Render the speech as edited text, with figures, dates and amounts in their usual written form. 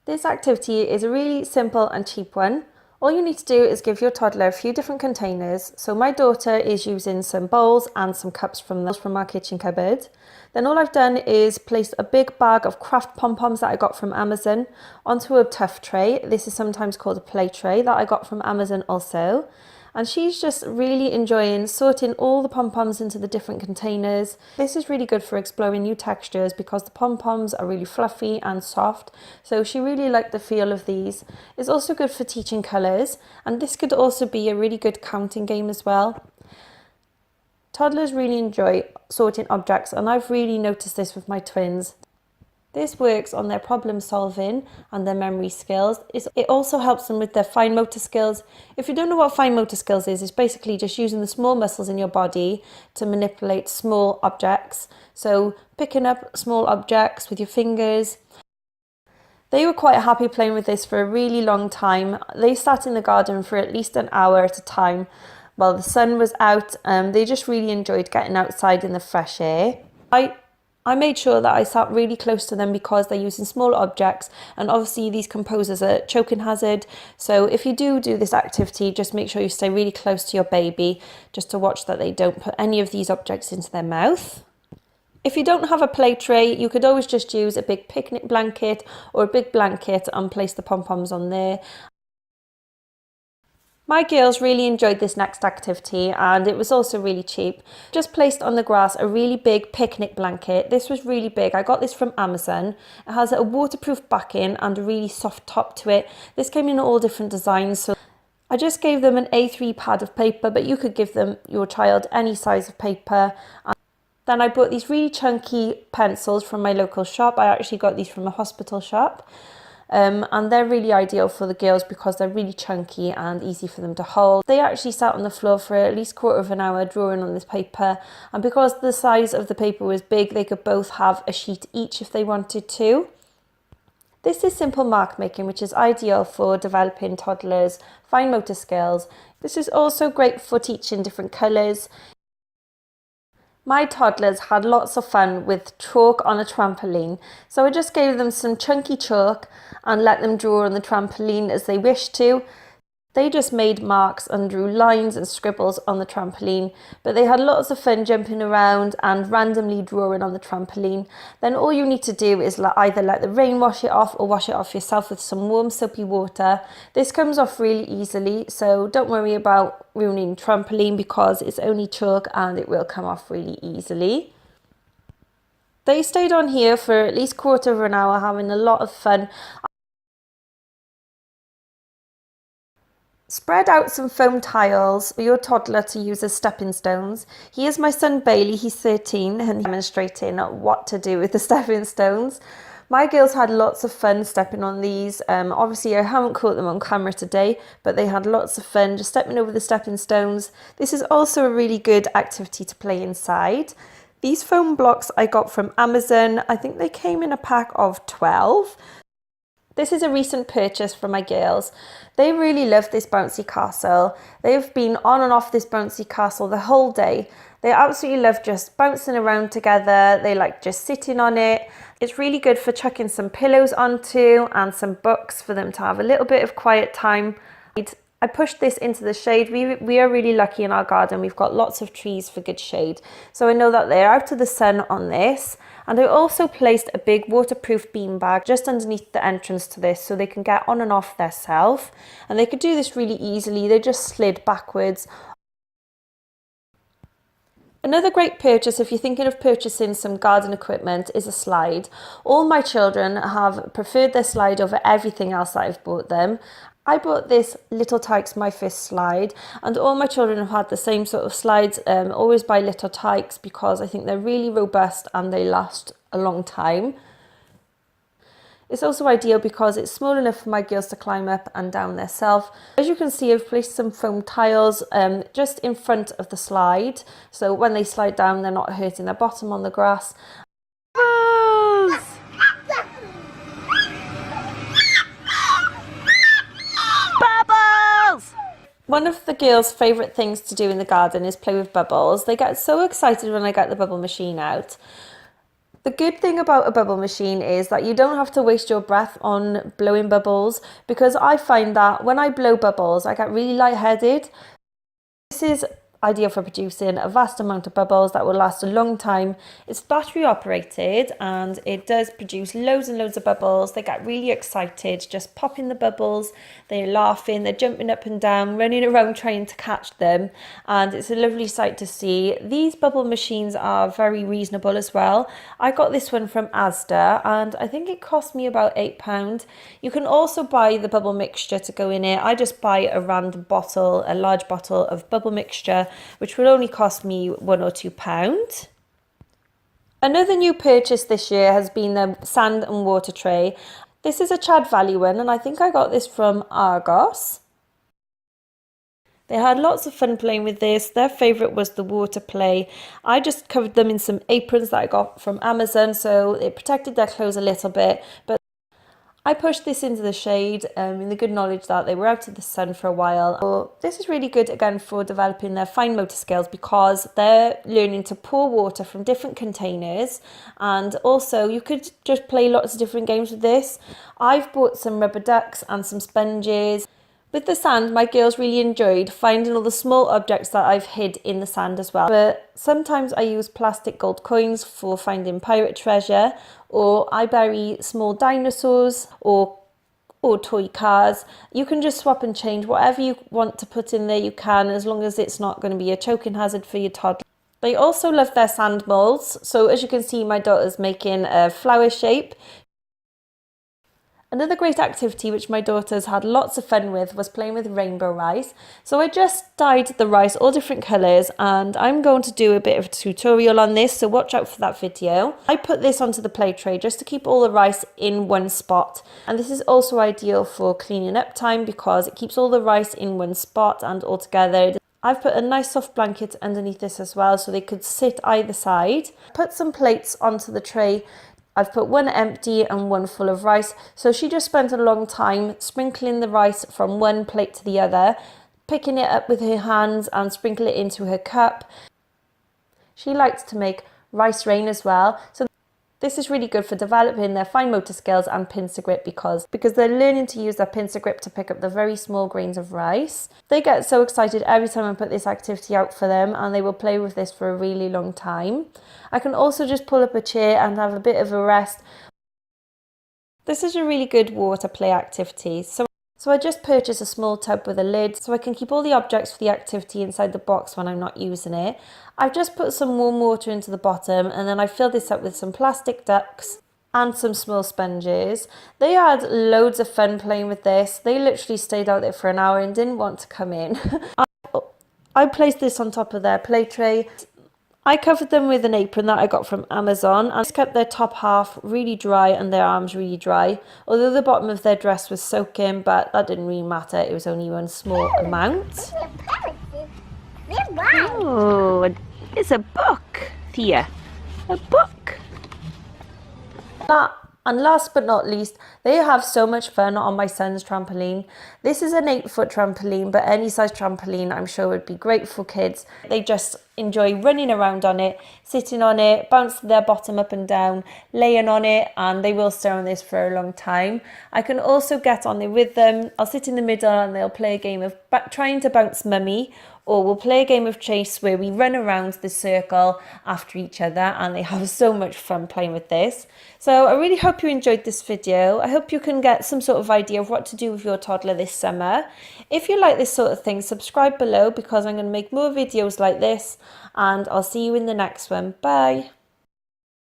This activity is a really simple and cheap one. All you need to do is give your toddler a few different containers. So my daughter is using some bowls and some cups from our kitchen cupboard. Then all I've done is placed a big bag of craft pom-poms that I got from Amazon onto a tough tray. This is sometimes called a play tray that I got from Amazon also. And she's just really enjoying sorting all the pom-poms into the different containers. This is really good for exploring new textures because the pom-poms are really fluffy and soft. So she really liked the feel of these. It's also good for teaching colours, and this could also be a really good counting game as well. Toddlers really enjoy sorting objects, and I've really noticed this with my twins. This works on their problem solving and their memory skills. It also helps them with their fine motor skills. If you don't know what fine motor skills is, it's basically just using the small muscles in your body to manipulate small objects. So picking up small objects with your fingers. They were quite happy playing with this for a really long time. They sat in the garden for at least an hour at a time while the sun was out. They just really enjoyed getting outside in the fresh air. I made sure that I sat really close to them because they're using small objects, and obviously these can pose as a choking hazard. So if you do this activity, just make sure you stay really close to your baby just to watch that they don't put any of these objects into their mouth. If you don't have a play tray, you could always just use a big picnic blanket or a big blanket and place the pom-poms on there. My girls really enjoyed this next activity, and it was also really cheap. Just placed on the grass a really big picnic blanket. This was really big. I got this from Amazon. It has a waterproof backing and a really soft top to it. This came in all different designs. So I just gave them an A3 pad of paper, but you could give your child any size of paper. Then I bought these really chunky pencils from my local shop. I actually got these from a hospital shop. And they're really ideal for the girls because they're really chunky and easy for them to hold. They actually sat on the floor for at least a quarter of an hour drawing on this paper, and because the size of the paper was big, they could both have a sheet each if they wanted to. This is simple mark making, which is ideal for developing toddlers' fine motor skills. This is also great for teaching different colours. My toddlers had lots of fun with chalk on a trampoline, so I just gave them some chunky chalk and let them draw on the trampoline as they wished to. They just made marks and drew lines and scribbles on the trampoline, but they had lots of fun jumping around and randomly drawing on the trampoline. Then all you need to do is either let the rain wash it off or wash it off yourself with some warm soapy water. This comes off really easily, so don't worry about ruining trampoline because it's only chalk and it will come off really easily. They stayed on here for at least a quarter of an hour having a lot of fun. Spread out some foam tiles for your toddler to use as stepping stones. Here's my son Bailey, he's 13, and he's demonstrating what to do with the stepping stones. My girls had lots of fun stepping on these. Obviously I haven't caught them on camera today, but they had lots of fun just stepping over the stepping stones. This is also a really good activity to play inside. These foam blocks I got from Amazon. I think they came in a pack of 12. This is a recent purchase from my girls. They really love this bouncy castle. They've been on and off this bouncy castle the whole day. They absolutely love just bouncing around together. They like just sitting on it. It's really good for chucking some pillows onto and some books for them to have a little bit of quiet time. I pushed this into the shade. We are really lucky in our garden. We've got lots of trees for good shade. So I know that they're out of the sun on this. And I also placed a big waterproof beanbag just underneath the entrance to this so they can get on and off their self. And they could do this really easily. They just slid backwards. Another great purchase if you're thinking of purchasing some garden equipment is a slide. All my children have preferred their slide over everything else that I've bought them. I bought this Little Tykes My Fist slide, and all my children have had the same sort of slides. Always buy Little Tykes because I think they're really robust and they last a long time. It's also ideal because it's small enough for my girls to climb up and down themselves. As you can see, I've placed some foam tiles just in front of the slide, so when they slide down they're not hurting their bottom on the grass. One of the girls' favourite things to do in the garden is play with bubbles. They get so excited when I get the bubble machine out. The good thing about a bubble machine is that you don't have to waste your breath on blowing bubbles, because I find that when I blow bubbles, I get really lightheaded. This is ideal for producing a vast amount of bubbles that will last a long time. It's battery operated and it does produce loads and loads of bubbles. They get really excited just popping the bubbles. They're laughing, they're jumping up and down, running around trying to catch them, and it's a lovely sight to see. These bubble machines are very reasonable as well. I got this one from Asda and I think it cost me about £8. You can also buy the bubble mixture to go in it. I just buy a random bottle, a large bottle of bubble mixture, which will only cost me £1 or £2. Another new purchase this year has been the sand and water tray. This is a Chad Valley one and I think I got this from Argos. They had lots of fun playing with this. Their favourite was the water play. I just covered them in some aprons that I got from Amazon, so it protected their clothes a little bit, but I pushed this into the shade in the good knowledge that they were out of the sun for a while. So this is really good again for developing their fine motor skills, because they're learning to pour water from different containers, and also you could just play lots of different games with this. I've bought some rubber ducks and some sponges. With the sand, my girls really enjoyed finding all the small objects that I've hid in the sand as well. But sometimes I use plastic gold coins for finding pirate treasure, or I bury small dinosaurs or toy cars. You can just swap and change whatever you want to put in there, you can, as long as it's not going to be a choking hazard for your toddler. They also love their sand molds. So as you can see, my daughter's making a flower shape. Another great activity which my daughters had lots of fun with was playing with rainbow rice. So I just dyed the rice all different colours, and I'm going to do a bit of a tutorial on this, so watch out for that video. I put this onto the play tray just to keep all the rice in one spot, and this is also ideal for cleaning up time because it keeps all the rice in one spot and all together. I've put a nice soft blanket underneath this as well so they could sit either side. Put some plates onto the tray. I've put one empty and one full of rice. So she just spent a long time sprinkling the rice from one plate to the other, picking it up with her hands and sprinkle it into her cup. She likes to make rice rain as well. So this is really good for developing their fine motor skills and pincer grip because they're learning to use their pincer grip to pick up the very small grains of rice. They get so excited every time I put this activity out for them, and they will play with this for a really long time. I can also just pull up a chair and have a bit of a rest. This is a really good water play activity. So I just purchased a small tub with a lid so I can keep all the objects for the activity inside the box when I'm not using it. I've just put some warm water into the bottom, and then I filled this up with some plastic ducks and some small sponges. They had loads of fun playing with this. They literally stayed out there for an hour and didn't want to come in. I placed this on top of their play tray. I covered them with an apron that I got from Amazon and kept their top half really dry and their arms really dry, although the bottom of their dress was soaking, but that didn't really matter. It was only one small amount. Oh, it's a book, Thea. A book. And last but not least, they have so much fun on my son's trampoline. This is an 8-foot trampoline, but any size trampoline I'm sure would be great for kids. They just enjoy running around on it, sitting on it, bouncing their bottom up and down, laying on it, and they will stay on this for a long time. I can also get on there with them. I'll sit in the middle and they'll play a game of trying to bounce mummy, or we'll play a game of chase where we run around the circle after each other, and they have so much fun playing with this. So I really hope you enjoyed this video. I hope you can get some sort of idea of what to do with your toddler this summer. If you like this sort of thing, subscribe below because I'm going to make more videos like this, and I'll see you in the next one. Bye.